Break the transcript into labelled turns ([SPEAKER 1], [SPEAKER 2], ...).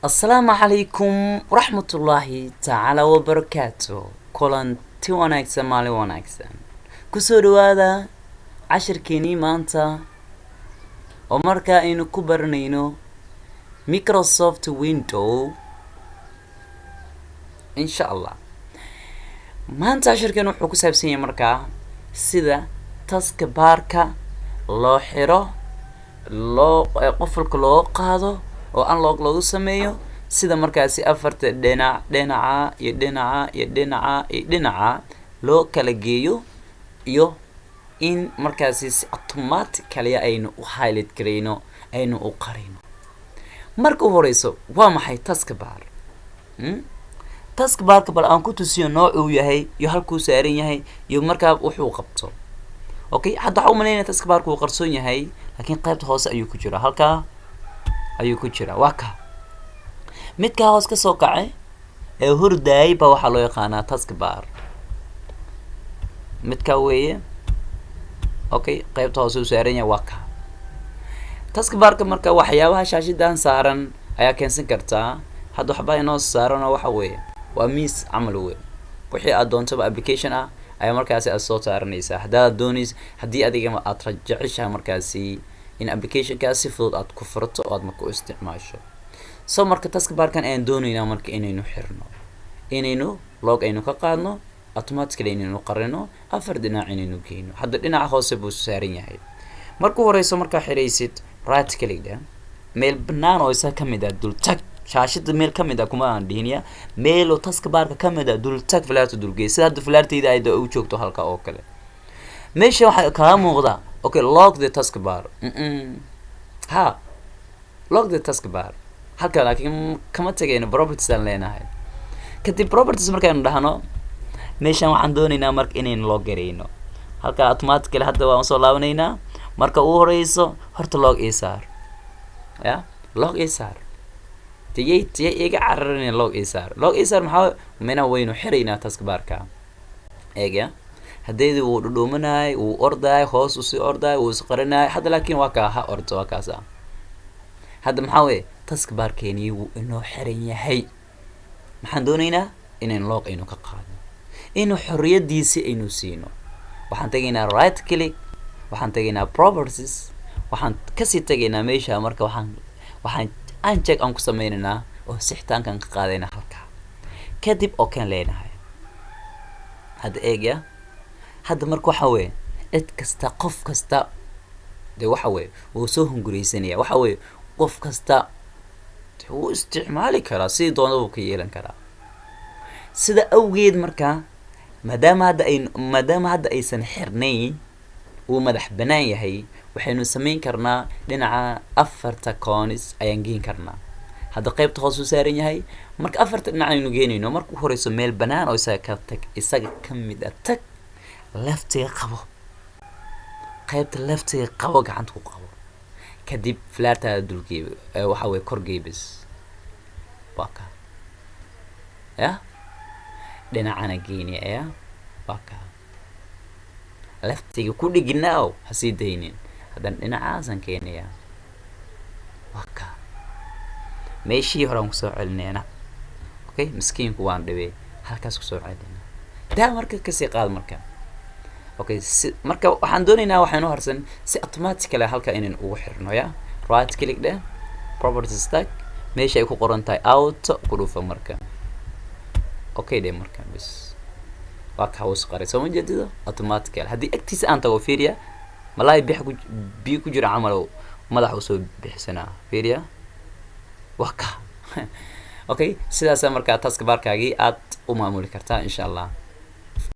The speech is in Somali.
[SPEAKER 1] السلام عليكم ورحمة الله تعالى وبركاته. كلنتي wanaagsan maalin wanaagsan kusoo dhawaada cashirkeenii maanta oo markaa aynu ku baranayno Microsoft Windows insha Allah. maanta cashirkeen wuxuu ku saabsan yahay markaa sida taskbarka loo xiro qofka loo qaado oo unlock lagu sameeyo sida markaasi afarta dhinaca loo kala geeyo iyo in markaasi si automatically aynu u highlight gareyno aynu u qarino. marka horeyso waa maxay taskbar? taskbarka bal aan ku tusiyo nooc uu yahay iyo halkuu saaran yahay iyo markaa wuxuu qabto. okay, hadda waxa u maleynaa taskbarku uu qarsoon yahay laakiin qaybta hoose ayuu ku jiraa. halka ayuu ku jiraa. waa ka midka hoos ka soo kacay ee hurdaay ba waxa loo yaqaanaa taskbar. midka weeye. okay, qaybta hoose uu saaran yahay waa ka taskbarka. marka waxyaabaha shaashidan saaran ayaa keensan kartaa. hadda waxba inoo saaran waxa weeye waa miis camal weeye. wixii aad doontaba application ah ayaa markaasi aad soo saaranaysaa. haddii adiga aad rajacaysaa markaasi in application-kaas si fudud aad ku furto oo aad marka u isticmaasho. soo marka taskbarkan ayaan doonaynaa marka inaynu xirno, inaynu log aynu ka qaadno, automatically inaynu qarino, afar dhinac inaynu geyno. hadda dhinaca hoose buu saaran yahay. marka horeyso markaa xiraysid right click da meel banaan oo isa kamid ah dul tag. shaashada meel kamid ah kuma aan dhihiniya meel oo taskbarka kamid ah dul tag flaarta dul geey. sida hadda flaartayda ay u joogto halka oo kale. meesha waxa ka muuqda okay, log the taskbar. log the taskbar. halka laakiin kama tagayno properties aan leenahay. kadib properties markaanu dhahno meeshan waxaan doonaynaa marka inaynu log gareyno. halka automatically hadda waan soo laabanaynaa. marka uu horeyso horta log isaar. log isaar. tiyay iga cararinay log isaar. log isaar maxaa meena waynu xiraynaa taskbarka. eega haddii uu dhudhuumanay uu orday hoos u sii orday uu isqarinay hadda laakiin waa ka ha ordo waa kaasa. hadda maxaa weeye taskbarkeeni uu inoo xiran yahay. maxaan doonaynaa inaan log aynu ka qaadno, inuu xorriyadiisa aynu siino. waxaan tagaynaa right click, waxaan tagaynaa properties, waxaan kasii tagaynaa meesha. marka waxaan uncheck aan ku sameynaynaa oo sixtaankan ka qaadaynaa halka. kadib oo kan leenahay. hadda eegya hadda marka waxa weeye cid kasta qof kasta de waxa weeye wuu soo hungureysanaya. waxa weeye qof kasta wuu isticmaali karaa si doonada uu ka yeelan karaa. sida awgeed marka maadaama hadda aysan xirnayn uu madax banaan yahay waxaynu sameyn karnaa dhinaca afarta corners ayaan geyn karnaa. hadda qaybta hoos u saaran yahay marka afarta dhinac aynu geynayno. marka u horeyso meel banaan oo isaga kamid ah tag leftiga qabo. qaybta leftiga qabo gacanta ku qabo. kadib flaarta dulgeeyo waxa weeye kor geebis waa ka dhinacana geynaya waa ka leftiga ku dhignaaw ha sii daynin. haddana dhinacaasan keenaya waa ka meeshii horaan kusoo celinayna. okay, miskiinku waan dhibay halkaas kusoo celinayna. daa marka kasii qaad marka. okay, marka waxaan doonaynaa waxaynu harsan si automatically halka inaan ugu xirno. right click da properties tag meesha ay ku qoran tahay auto ku dhufa marka. okay de marka bis waa ka hoos qaray soo ma jeedido automatically. haddii agtiisa aan tago fiiriya malay biyo ku jira camal madax u soo bixsanaa fiiriya waa ka. okay, sidaas marka taskbarkaagii aad u maamuli kartaa insha Allah.